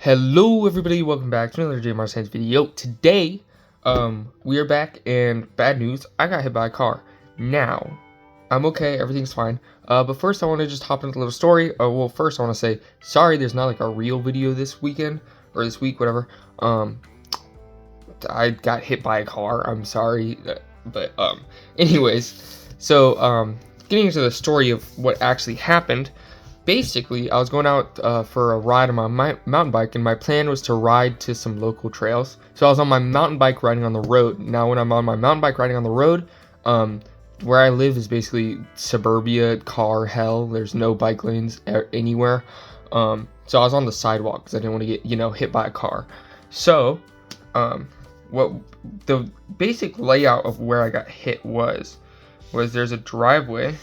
Hello everybody, welcome back to another JMR Science video. Today, we are back, and bad news, I got hit by a car. Now, I'm okay, everything's fine. But first I want to just hop into a little story. Well, first I want to say, sorry there's not like a real video this weekend, or this week, whatever. I got hit by a car, I'm sorry, but, anyways, so, getting into the story of what actually happened. Basically, I was going out for a ride on my mountain bike, and my plan was to ride to some local trails. So I was on my mountain bike riding on the road. Now, when I'm on my mountain bike riding on the road, where I live is basically suburbia car hell. There's no bike lanes anywhere. So I was on the sidewalk because I didn't want to get, hit by a car. So, what the basic layout of where I got hit was there's a driveway.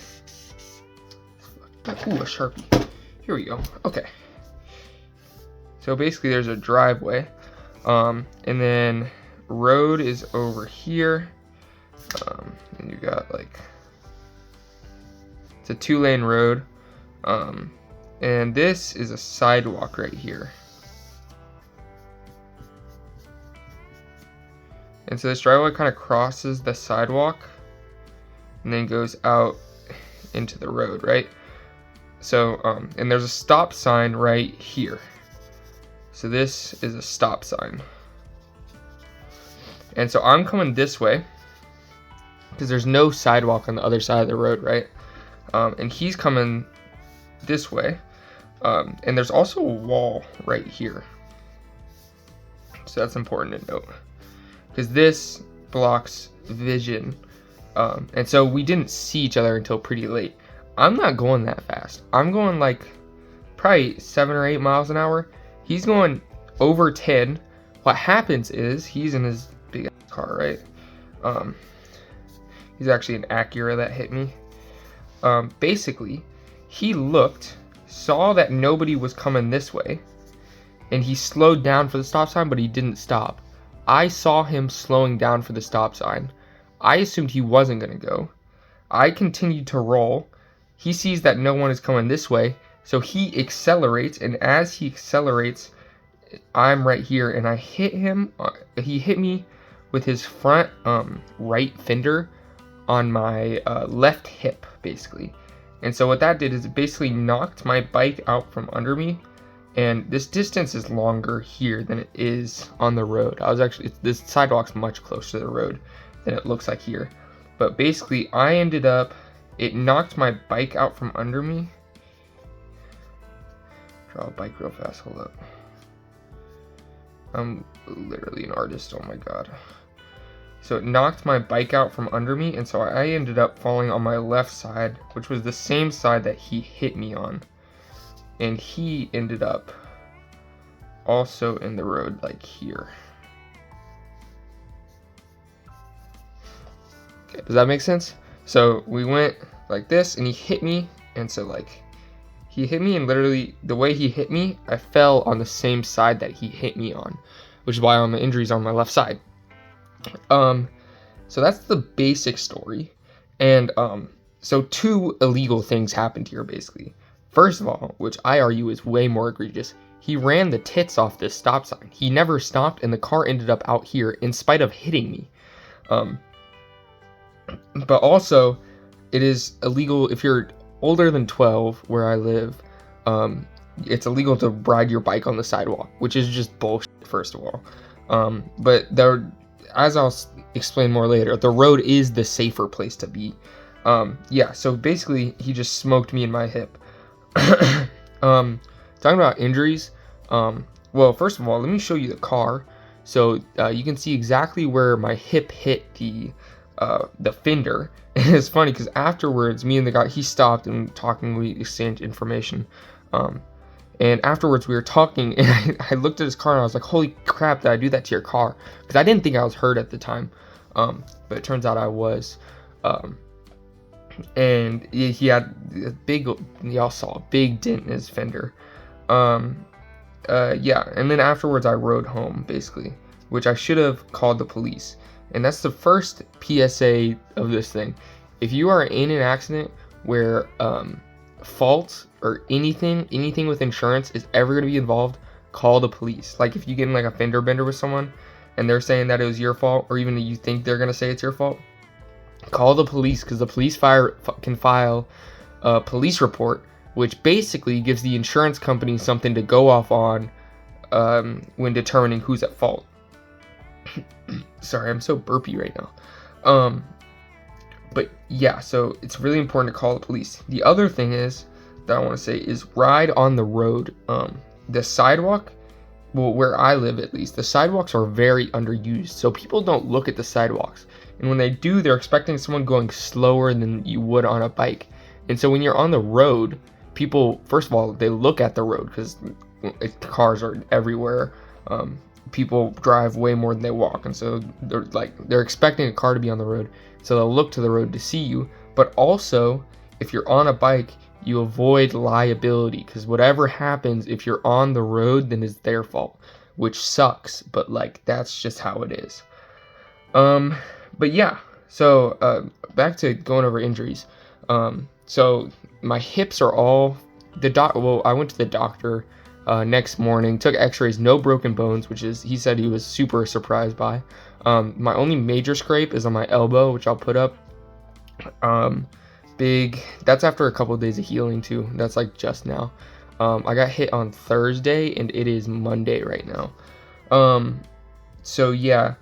Ooh, a Sharpie. Here we go. Okay. So basically there's a driveway. And then road is over here. And you got like, it's a 2-lane road. And this is a sidewalk right here. And so this driveway kind of crosses the sidewalk and then goes out into the road, right? So, and there's a stop sign right here. So this is a stop sign. And so I'm coming this way because there's no sidewalk on the other side of the road, right? And he's coming this way. And there's also a wall right here. So that's important to note because this blocks vision. And so we didn't see each other until pretty late. I'm not going that fast. I'm going like probably 7 or 8 miles an hour. He's going over 10. What happens is he's in his big ass car, right? He's actually an Acura that hit me. Basically, he looked, saw that nobody was coming this way, and he slowed down for the stop sign, but he didn't stop. I saw him slowing down for the stop sign. I assumed he wasn't gonna go. I continued to roll. He sees that no one is coming this way, so he accelerates, and as he accelerates, I'm right here, and I hit him. He hit me with his front right fender on my left hip, basically. And so what that did is it basically knocked my bike out from under me, and this distance is longer here than it is on the road. This sidewalk's much closer to the road than it looks like here. But basically, it knocked my bike out from under me. Draw a bike real fast, hold up. I'm literally an artist, oh my god. So it knocked my bike out from under me, and so I ended up falling on my left side, which was the same side that he hit me on. And he ended up also in the road, like here. Okay, does that make sense? So we went like this, and he hit me, and so like, he hit me, and literally, the way he hit me, I fell on the same side that he hit me on, which is why all my injuries on my left side. So that's the basic story, and so 2 illegal things happened here, basically. First of all, which I argue is way more egregious, he ran the tits off this stop sign. He never stopped, and the car ended up out here in spite of hitting me. But also, it is illegal if you're older than 12, where I live. It's illegal to ride your bike on the sidewalk, which is just bullshit, first of all. But as I'll explain more later, the road is the safer place to be. Yeah, so basically, he just smoked me in my hip. Talking about injuries, well, first of all, let me show you the car. So you can see exactly where my hip hit the fender. And it's funny because afterwards, me and the guy, he stopped and talking, we exchanged information. And afterwards we were talking, and I looked at his car and I was like, holy crap, did I do that to your car? Because I didn't think I was hurt at the time. But it turns out I was. And he had a big, y'all saw a big dent in his fender. Yeah, and then afterwards I rode home, basically, which I should have called the police. And that's the first PSA of this thing. If you are in an accident where fault or anything with insurance is ever going to be involved, call the police. Like if you get in like a fender bender with someone and they're saying that it was your fault, or even you think they're gonna say it's your fault, call the police, because the police can file a police report, which basically gives the insurance company something to go off on when determining who's at fault. Sorry, I'm so burpy right now. But yeah, so it's really important to call the police. The other thing is that I want to say is ride on the road. The sidewalk, well, where I live at least, the sidewalks are very underused, so people don't look at the sidewalks. And when they do, they're expecting someone going slower than you would on a bike. And so when you're on the road, people, first of all, they look at the road because cars are everywhere. People drive way more than they walk, and so they're expecting a car to be on the road, so they'll look to the road to see you. But also, if you're on a bike, you avoid liability, because whatever happens if you're on the road, then it's their fault, which sucks, but like that's just how it is. But yeah, so back to going over injuries. So my hips are all I went to the doctor next morning, took x-rays, no broken bones, which is, he said he was super surprised by. My only major scrape is on my elbow, which I'll put up. That's after a couple of days of healing too. That's like just now. I got hit on Thursday and it is Monday right now. So yeah,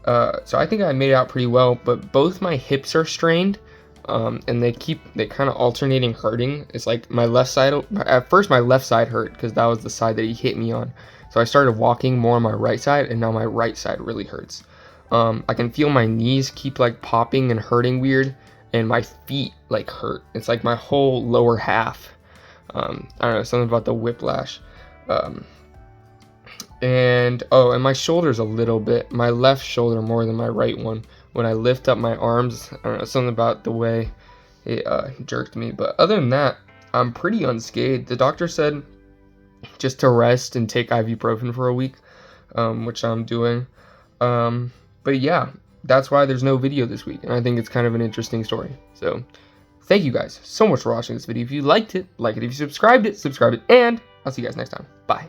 so I think I made it out pretty well, but both my hips are strained. And they kind of alternating hurting. It's like my left side, at first my left side hurt because that was the side that he hit me on. So I started walking more on my right side, and now my right side really hurts. I can feel my knees keep like popping and hurting weird, and my feet like hurt. It's like my whole lower half. I don't know, something about the whiplash. And my shoulders a little bit. My left shoulder more than my right one. When I lift up my arms, I don't know, something about the way it jerked me. But other than that, I'm pretty unscathed. The doctor said just to rest and take ibuprofen for a week, which I'm doing. But yeah, that's why there's no video this week, and I think it's kind of an interesting story. So thank you guys so much for watching this video. If you liked it, like it. If you subscribed it, subscribe it, and I'll see you guys next time. Bye.